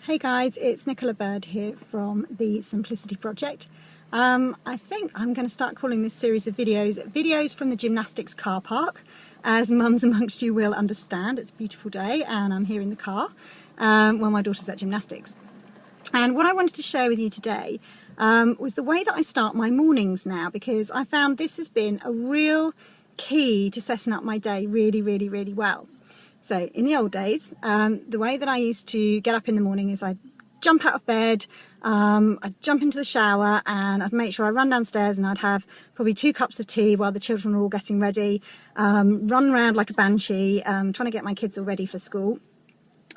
Hey guys, it's Nicola Bird here from the Simplicity Project. I think I'm going to start calling this series of videos from the gymnastics car park. As mums amongst you will understand, it's a beautiful day and I'm here in the car while my daughter's at gymnastics. And what I wanted to share with you today was the way that I start my mornings now, because I found this has been a real key to setting up my day really well. So in the old days, the way that I used to get up in the morning is I'd jump out of bed, I'd jump into the shower and I'd make sure I run downstairs and I'd have probably 2 cups of tea while the children were all getting ready, run around like a banshee, trying to get my kids all ready for school.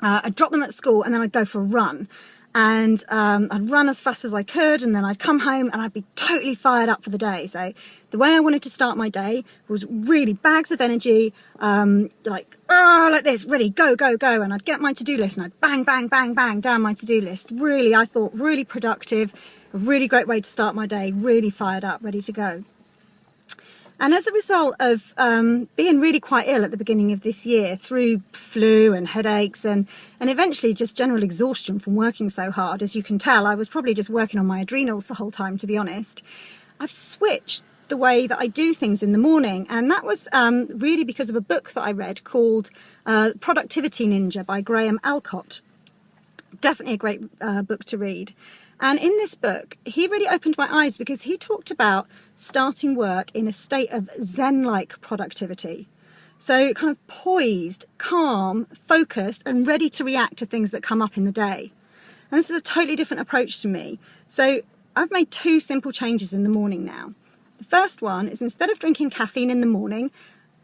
I'd drop them at school and then I'd go for a run. And I'd run as fast as I could, and then I'd come home and I'd be totally fired up for the day. So the way I wanted to start my day was really bags of energy, like this, ready, go. And I'd get my to-do list and I'd bang down my to-do list. Really, I thought, really productive, a really great way to start my day, really fired up, ready to go. And as a result of being really quite ill at the beginning of this year through flu and headaches and eventually just general exhaustion from working so hard, as you can tell, I was probably just working on my adrenals the whole time, to be honest. I've switched the way that I do things in the morning, and that was really because of a book that I read called Productivity Ninja by Graham Alcott. Definitely a great book to read. And in this book, he really opened my eyes because he talked about starting work in a state of Zen-like productivity. So kind of poised, calm, focused, and ready to react to things that come up in the day. And this is a totally different approach to me. So I've made 2 simple changes in the morning now. The first one is, instead of drinking caffeine in the morning,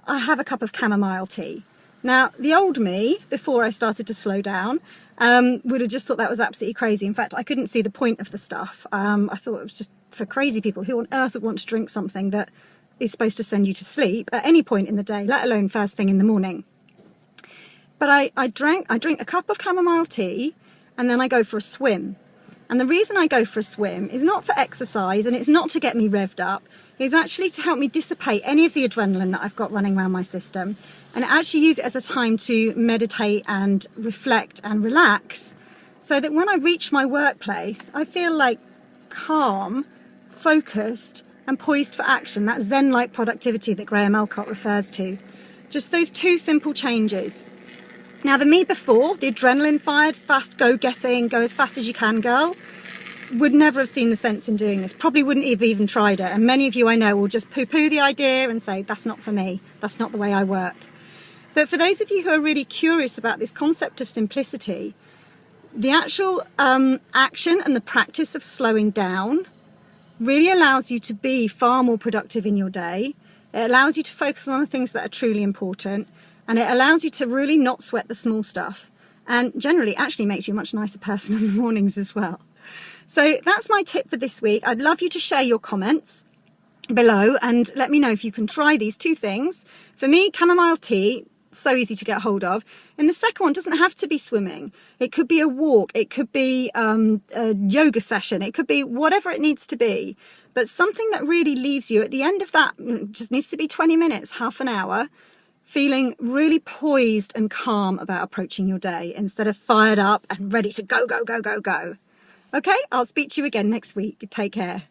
I have a cup of chamomile tea. Now, the old me, before I started to slow down, would have just thought that was absolutely crazy. In fact, I couldn't see the point of the stuff. I thought it was just for crazy people. Who on earth would want to drink something that is supposed to send you to sleep at any point in the day, let alone first thing in the morning? But I drink a cup of chamomile tea and then I go for a swim. And the reason I go for a swim is not for exercise and it's not to get me revved up. It's actually to help me dissipate any of the adrenaline that I've got running around my system, and actually use it as a time to meditate and reflect and relax, so that when I reach my workplace, I feel like calm, focused and poised for action, that Zen-like productivity that Graham Alcott refers to. Just those 2 simple changes. Now, the me before, the adrenaline fired, fast, go-getting, go as fast as you can girl, would never have seen the sense in doing this, probably wouldn't have even tried it. And many of you I know will just poo-poo the idea and say, that's not for me, that's not the way I work. But for those of you who are really curious about this concept of simplicity, the actual action and the practice of slowing down really allows you to be far more productive in your day. It allows you to focus on the things that are truly important, and it allows you to really not sweat the small stuff, and generally actually makes you a much nicer person in the mornings as well. So that's my tip for this week. I'd love you to share your comments below and let me know if you can try these 2 things. For me, chamomile tea, so easy to get hold of. And the second one doesn't have to be swimming. It could be a walk, it could be a yoga session, it could be whatever it needs to be. But something that really leaves you at the end of that, just needs to be 20 minutes, half an hour, feeling really poised and calm about approaching your day instead of fired up and ready to go. Okay, I'll speak to you again next week. Take care.